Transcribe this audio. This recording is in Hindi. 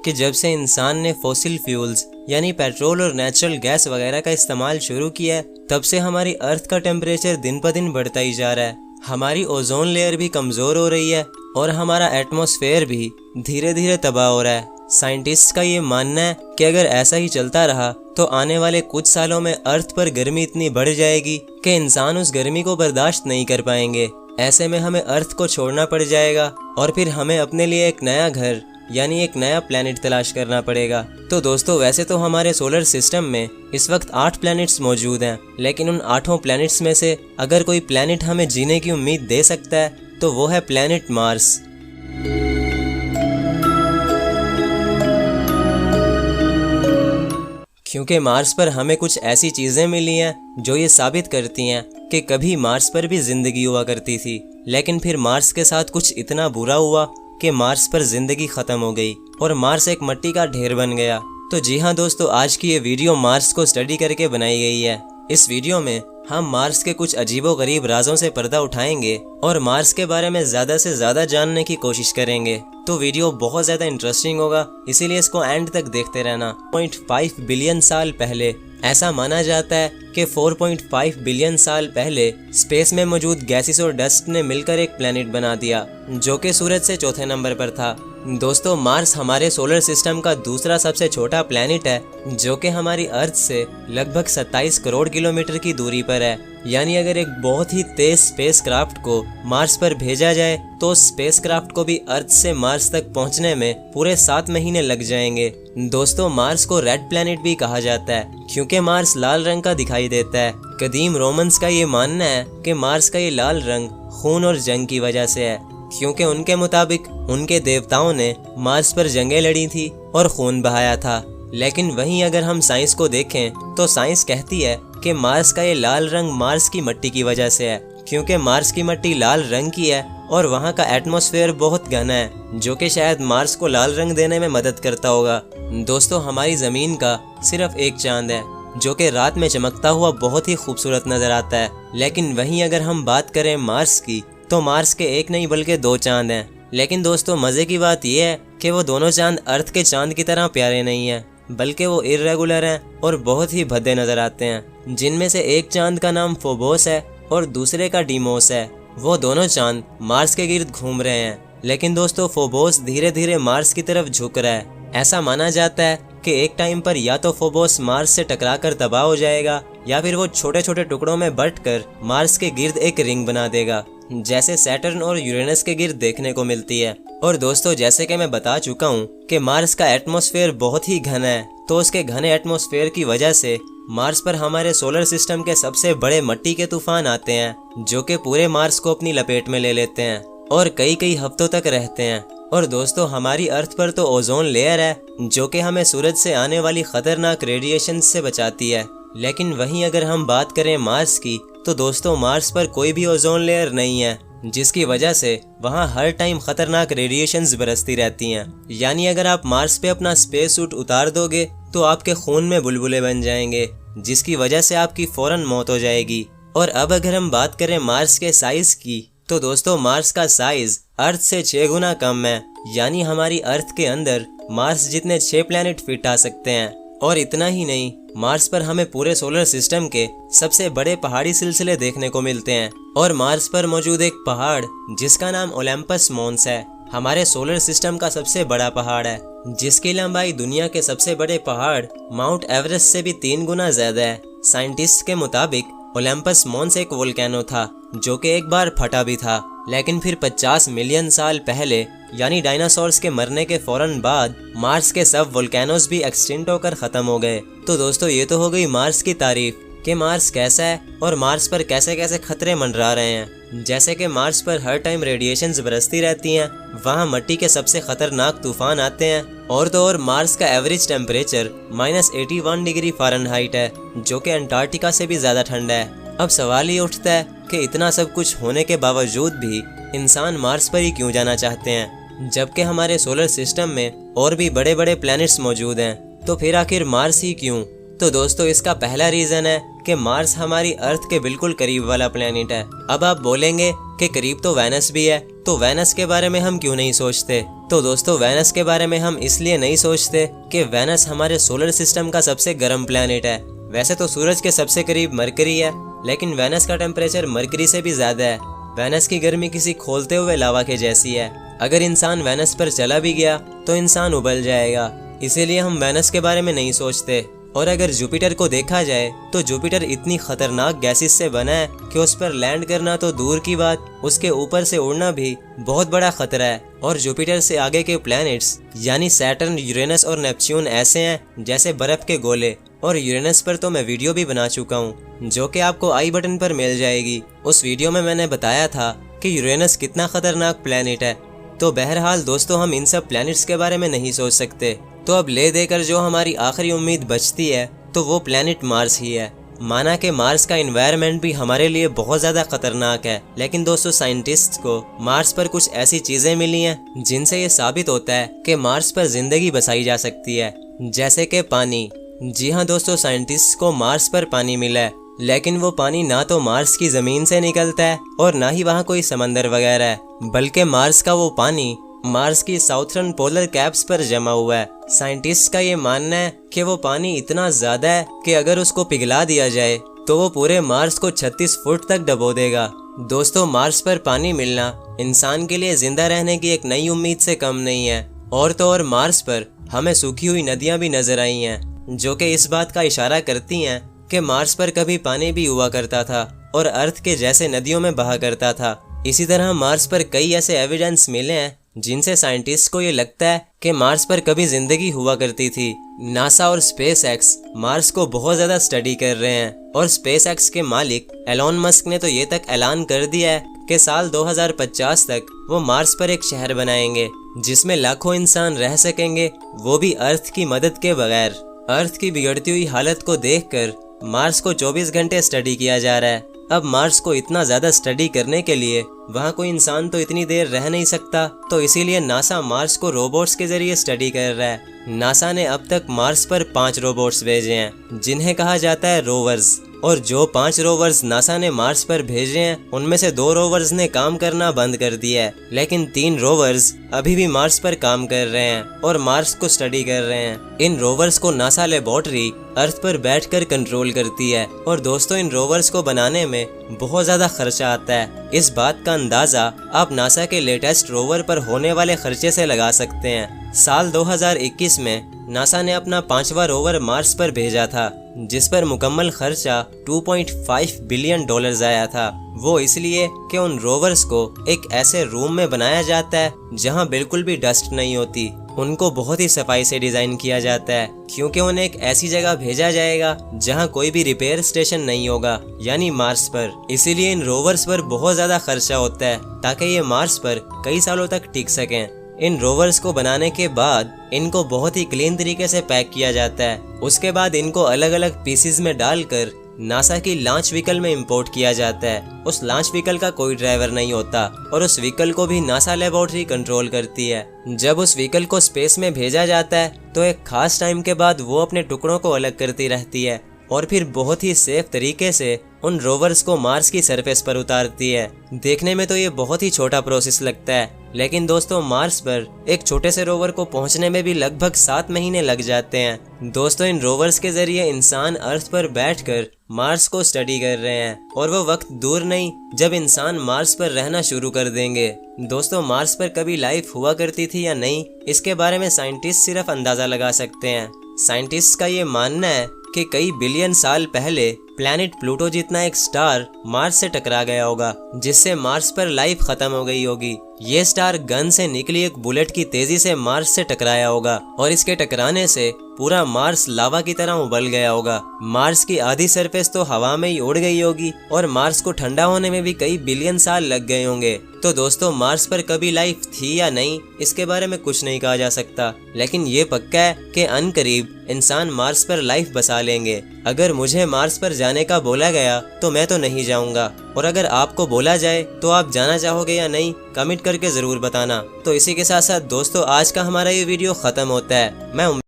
कि जब से इंसान ने फॉसिल फ्यूल्स यानी पेट्रोल और नेचुरल गैस वगैरह का इस्तेमाल शुरू किया है, तब से हमारी अर्थ का टेम्परेचर दिन ब दिन बढ़ता ही जा रहा है। हमारी ओजोन लेयर भी कमज़ोर हो रही है और हमारा एटमॉस्फेयर भी धीरे धीरे तबाह हो रहा है। साइंटिस्ट का ये मानना है कि अगर ऐसा ही चलता रहा तो आने वाले कुछ सालों में अर्थ पर गर्मी इतनी बढ़ जाएगी कि इंसान उस गर्मी को बर्दाश्त नहीं कर पाएंगे। ऐसे में हमें अर्थ को छोड़ना पड़ जाएगा और फिर हमें अपने लिए एक नया घर यानी एक नया प्लैनेट तलाश करना पड़ेगा। तो दोस्तों, वैसे तो हमारे सोलर सिस्टम में इस वक्त 8 प्लैनेट्स मौजूद हैं, लेकिन उन 8 प्लैनेट्स में से अगर कोई प्लैनेट हमें जीने की उम्मीद दे सकता है तो वो है प्लैनेट मार्स। क्योंकि मार्स पर हमें कुछ ऐसी चीज़ें मिली हैं जो ये साबित करती हैं कि कभी मार्स पर भी जिंदगी हुआ करती थी, लेकिन फिर मार्स के साथ कुछ इतना बुरा हुआ कि मार्स पर जिंदगी ख़त्म हो गई और मार्स एक मिट्टी का ढेर बन गया। तो जी हाँ दोस्तों, आज की ये वीडियो मार्स को स्टडी करके बनाई गई है। इस वीडियो में हम मार्स के कुछ अजीबोगरीब राजों से पर्दा उठाएंगे और मार्स के बारे में ज़्यादा से ज़्यादा जानने की कोशिश करेंगे। तो वीडियो बहुत ज़्यादा इंटरेस्टिंग होगा, इसीलिए इसको एंड तक देखते रहना। 0.5 बिलियन साल पहले ऐसा माना जाता है कि 4.5 बिलियन साल पहले स्पेस में मौजूद गैसेस और डस्ट ने मिलकर एक प्लैनेट बना दिया जो कि सूरज से चौथे नंबर पर था। दोस्तों, मार्स हमारे सोलर सिस्टम का दूसरा सबसे छोटा प्लैनेट है जो कि हमारी अर्थ से लगभग 27 करोड़ किलोमीटर की दूरी पर है। यानी अगर एक बहुत ही तेज स्पेसक्राफ्ट को मार्स पर भेजा जाए तो स्पेसक्राफ्ट को भी अर्थ से मार्स तक पहुंचने में पूरे 7 महीने लग जाएंगे। दोस्तों, मार्स को रेड प्लैनेट भी कहा जाता है क्योंकि मार्स लाल रंग का दिखाई देता है। कदीम रोमन्स का ये मानना है कि मार्स का ये लाल रंग खून और जंग की वजह से है, क्योंकि उनके मुताबिक उनके देवताओं ने मार्स पर जंगें लड़ी थी और खून बहाया था। लेकिन वहीं अगर हम साइंस को देखें तो साइंस कहती है कि मार्स का ये लाल रंग मार्स की मिट्टी की वजह से है, क्योंकि मार्स की मिट्टी लाल रंग की है और वहाँ का एटमॉस्फेयर बहुत घना है जो कि शायद मार्स को लाल रंग देने में मदद करता होगा। दोस्तों, हमारी ज़मीन का सिर्फ एक चांद है जो कि रात में चमकता हुआ बहुत ही खूबसूरत नज़र आता है। लेकिन वहीं अगर हम बात करें मार्स की तो मार्स के एक नहीं बल्कि 2 चांद हैं। लेकिन दोस्तों, मज़े की बात यह है कि वो दोनों चांद अर्थ के चांद की तरह प्यारे नहीं हैं, बल्कि वो इर्रेगुलर हैं और बहुत ही भद्दे नज़र आते हैं। जिनमें से एक चांद का नाम फोबोस है और दूसरे का डीमोस है। वो दोनों चांद मार्स के गिर्द घूम रहे हैं, लेकिन दोस्तों फोबोस धीरे धीरे मार्स की तरफ झुक रहा है। ऐसा माना जाता है कि एक टाइम पर या तो फोबोस मार्स से टकराकर तबाह हो जाएगा या फिर वो छोटे छोटे टुकड़ों में बंटकर मार्स के गिर्द एक रिंग बना देगा, जैसे सैटर्न और यूरेनस के गिर्द देखने को मिलती है। और दोस्तों, जैसे कि मैं बता चुका हूँ कि मार्स का एटमॉस्फेयर बहुत ही घना है, तो उसके घने एटमॉस्फेयर की वजह से मार्स पर हमारे सोलर सिस्टम के सबसे बड़े मिट्टी के तूफान आते हैं जो कि पूरे मार्स को अपनी लपेट में ले लेते हैं और कई कई हफ्तों तक रहते हैं। और दोस्तों, हमारी अर्थ पर तो ओजोन लेयर है जो कि हमें सूरज से आने वाली खतरनाक रेडिएशन से बचाती है। लेकिन वहीं अगर हम बात करें मार्स की तो दोस्तों, मार्स पर कोई भी ओजोन लेयर नहीं है, जिसकी वजह से वहाँ हर टाइम खतरनाक रेडिएशंस बरसती रहती हैं। यानी अगर आप मार्स पे अपना स्पेस सूट उतार दोगे तो आपके खून में बुलबुले बन जाएंगे, जिसकी वजह से आपकी फौरन मौत हो जाएगी। और अब अगर हम बात करें मार्स के साइज की तो दोस्तों, मार्स का साइज अर्थ से 6 गुना कम है। यानी हमारी अर्थ के अंदर मार्स जितने 6 प्लैनेट फिट आ सकते हैं। और इतना ही नहीं, मार्स पर हमें पूरे सोलर सिस्टम के सबसे बड़े पहाड़ी सिलसिले देखने को मिलते हैं। और मार्स पर मौजूद एक पहाड़ जिसका नाम ओलंपस मोन्स है, हमारे सोलर सिस्टम का सबसे बड़ा पहाड़ है, जिसकी लंबाई दुनिया के सबसे बड़े पहाड़ माउंट एवरेस्ट से भी 3 गुना ज्यादा है। साइंटिस्ट के मुताबिक ओलंपस मोन्स एक वोल्केनो था जो कि एक बार फटा भी था, लेकिन फिर 50 मिलियन साल पहले यानी डायनासोर्स के मरने के फौरन बाद मार्स के सब वोल्केनोज भी एक्सटिंक्ट होकर खत्म हो गए। तो दोस्तों, ये तो हो गई मार्स की तारीफ कि मार्स कैसा है और मार्स पर कैसे कैसे खतरे मंडरा रहे हैं। जैसे कि मार्स पर हर टाइम रेडिएशंस बरसती रहती हैं, वहाँ मिट्टी के सबसे खतरनाक तूफान आते हैं और तो और मार्स का एवरेज टेम्परेचर -81 डिग्री फ़ारेनहाइट है जो कि अंटार्कटिका से भी ज़्यादा ठंडा है। अब सवाल ये उठता है कि इतना सब कुछ होने के बावजूद भी इंसान मार्स पर ही क्यों जाना चाहते हैं, जबकि हमारे सोलर सिस्टम में और भी बड़े बड़े प्लैनेट्स मौजूद हैं। तो फिर आखिर मार्स ही क्यों? तो दोस्तों इसका पहला रीज़न है कि मार्स हमारी अर्थ के बिल्कुल करीब वाला प्लेनेट है। अब आप बोलेंगे कि करीब तो वेनस भी है, तो वेनस के बारे में हम क्यों नहीं सोचते? तो दोस्तों वेनस के बारे में हम इसलिए नहीं सोचते कि वेनस हमारे सोलर सिस्टम का सबसे गर्म प्लेनेट है। वैसे तो सूरज के सबसे करीब मरकरी है, लेकिन वेनस का टेम्परेचर मरकरी से भी ज़्यादा है। वेनस की गर्मी किसी खोलते हुए लावा के जैसी है। अगर इंसान वेनस पर चला भी गया तो इंसान उबल जाएगा, इसीलिए हम वेनस के बारे में नहीं सोचते। और अगर जुपिटर को देखा जाए तो जुपिटर इतनी खतरनाक गैसेस से बना है कि उस पर लैंड करना तो दूर की बात, उसके ऊपर से उड़ना भी बहुत बड़ा खतरा है। और जुपिटर से आगे के प्लैनेट्स यानी सैटर्न, यूरेनस और नेपच्यून ऐसे हैं जैसे बर्फ के गोले। और यूरेनस पर तो मैं वीडियो भी बना चुका हूँ, जो कि आपको आई बटन पर मिल जाएगी। उस वीडियो में मैंने बताया था कि यूरेनस कितना खतरनाक प्लैनेट है। तो बहरहाल दोस्तों हम इन सब प्लैनेट्स के बारे में नहीं सोच सकते। तो अब ले देकर जो हमारी आखिरी उम्मीद बचती है तो वो प्लैनेट मार्स ही है। माना कि मार्स का एनवायरनमेंट भी हमारे लिए बहुत ज़्यादा खतरनाक है, लेकिन दोस्तों साइंटिस्ट्स को मार्स पर कुछ ऐसी चीज़ें मिली हैं जिनसे ये साबित होता है कि मार्स पर जिंदगी बसाई जा सकती है, जैसे कि पानी। जी हाँ दोस्तों, साइंटिस्ट्स को मार्स पर पानी मिला है, लेकिन वो पानी ना तो मार्स की ज़मीन से निकलता है और ना ही वहाँ कोई समंदर वगैरह है, बल्कि मार्स का वो पानी मार्स की साउथर्न पोलर कैप्स पर जमा हुआ है। साइंटिस्ट का ये मानना है कि वो पानी इतना ज़्यादा है कि अगर उसको पिघला दिया जाए तो वो पूरे मार्स को 36 फुट तक डबो देगा। दोस्तों मार्स पर पानी मिलना इंसान के लिए जिंदा रहने की एक नई उम्मीद से कम नहीं है। और तो और मार्स पर हमें सूखी हुई नदियाँ भी नजर आई हैं, जो कि इस बात का इशारा करती हैं कि मार्स पर कभी पानी भी हुआ करता था और अर्थ के जैसे नदियों में बहा करता था। इसी तरह मार्स पर कई ऐसे एविडेंस मिले हैं जिनसे साइंटिस्ट को ये लगता है कि मार्स पर कभी जिंदगी हुआ करती थी। नासा और स्पेस एक्स मार्स को बहुत ज़्यादा स्टडी कर रहे हैं और स्पेस एक्स के मालिक एलोन मस्क ने तो ये तक ऐलान कर दिया है कि साल 2050 तक वो मार्स पर एक शहर बनाएंगे जिसमें लाखों इंसान रह सकेंगे, वो भी अर्थ की मदद के बगैर। अर्थ की बिगड़ती हुई हालत को देखकर मार्स को 24 घंटे स्टडी किया जा रहा है। अब मार्स को इतना ज़्यादा स्टडी करने के लिए वहाँ कोई इंसान तो इतनी देर रह नहीं सकता, तो इसीलिए नासा मार्स को रोबोट्स के जरिए स्टडी कर रहा है। नासा ने अब तक मार्स पर 5 रोबोट्स भेजे हैं जिन्हें कहा जाता है रोवर्स। और जो 5 रोवर्स नासा ने मार्स पर भेजे हैं उनमें से 2 रोवर्स ने काम करना बंद कर दिया है, लेकिन 3 रोवर्स अभी भी मार्स पर काम कर रहे हैं और मार्स को स्टडी कर रहे हैं। इन रोवर्स को नासा लेबोरेटरी अर्थ पर बैठकर कंट्रोल करती है। और दोस्तों इन रोवर्स को बनाने में बहुत ज़्यादा खर्चा आता है। इस बात का अंदाज़ा आप नासा के लेटेस्ट रोवर पर होने वाले खर्चे से लगा सकते हैं। साल 2021 में नासा ने अपना 5वां रोवर मार्स पर भेजा था, जिस पर मुकम्मल खर्चा $2.5 बिलियन आया था। वो इसलिए कि उन रोवर्स को एक ऐसे रूम में बनाया जाता है जहां बिल्कुल भी डस्ट नहीं होती। उनको बहुत ही सफाई से डिज़ाइन किया जाता है क्योंकि उन्हें एक ऐसी जगह भेजा जाएगा जहां कोई भी रिपेयर स्टेशन नहीं होगा, यानी मार्स पर। इसीलिए इन रोवर्स पर बहुत ज़्यादा खर्चा होता है ताकि ये मार्स पर कई सालों तक टिक सकें। इन रोवर्स को बनाने के बाद इनको बहुत ही क्लीन तरीके से पैक किया जाता है। उसके बाद इनको अलग अलग पीसेस में डालकर नासा की लॉन्च व्हीकल में इंपोर्ट किया जाता है। उस लॉन्च व्हीकल का कोई ड्राइवर नहीं होता और उस व्हीकल को भी नासा लेबोरेटरी कंट्रोल करती है। जब उस व्हीकल को स्पेस में भेजा जाता है तो एक खास टाइम के बाद वो अपने टुकड़ों को अलग करती रहती है और फिर बहुत ही सेफ तरीके से उन रोवर्स को मार्स की सरफेस पर उतारती है। देखने में तो ये बहुत ही छोटा प्रोसेस लगता है, लेकिन दोस्तों मार्स पर एक छोटे से रोवर को पहुंचने में भी लगभग 7 महीने लग जाते हैं। दोस्तों इन रोवर्स के जरिए इंसान अर्थ पर बैठकर मार्स को स्टडी कर रहे हैं और वो वक्त दूर नहीं जब इंसान मार्स पर रहना शुरू कर देंगे। दोस्तों मार्स पर कभी लाइफ हुआ करती थी या नहीं, इसके बारे में साइंटिस्ट सिर्फ अंदाजा लगा सकते हैं। साइंटिस्ट का ये मानना है कि कई बिलियन साल पहले प्लैनेट प्लूटो जितना एक स्टार मार्स से टकरा गया होगा, जिससे मार्स पर लाइफ खत्म हो गई होगी। ये स्टार गन से निकली एक बुलेट की तेजी से मार्स से टकराया होगा और इसके टकराने से पूरा मार्स लावा की तरह उबल गया होगा। मार्स की आधी सरफेस तो हवा में ही उड़ गई होगी और मार्स को ठंडा होने में भी कई बिलियन साल लग गए होंगे। तो दोस्तों मार्स पर कभी लाइफ थी या नहीं, इसके बारे में कुछ नहीं कहा जा सकता, लेकिन ये पक्का है कि अनकरीब इंसान मार्स पर लाइफ बसा लेंगे। अगर मुझे मार्स पर जाने का बोला गया तो मैं तो नहीं जाऊंगा, और अगर आपको बोला जाए तो आप जाना चाहोगे या नहीं, कमेंट करके ज़रूर बताना। तो इसी के साथ साथ दोस्तों आज का हमारा ये वीडियो ख़त्म होता है। मैं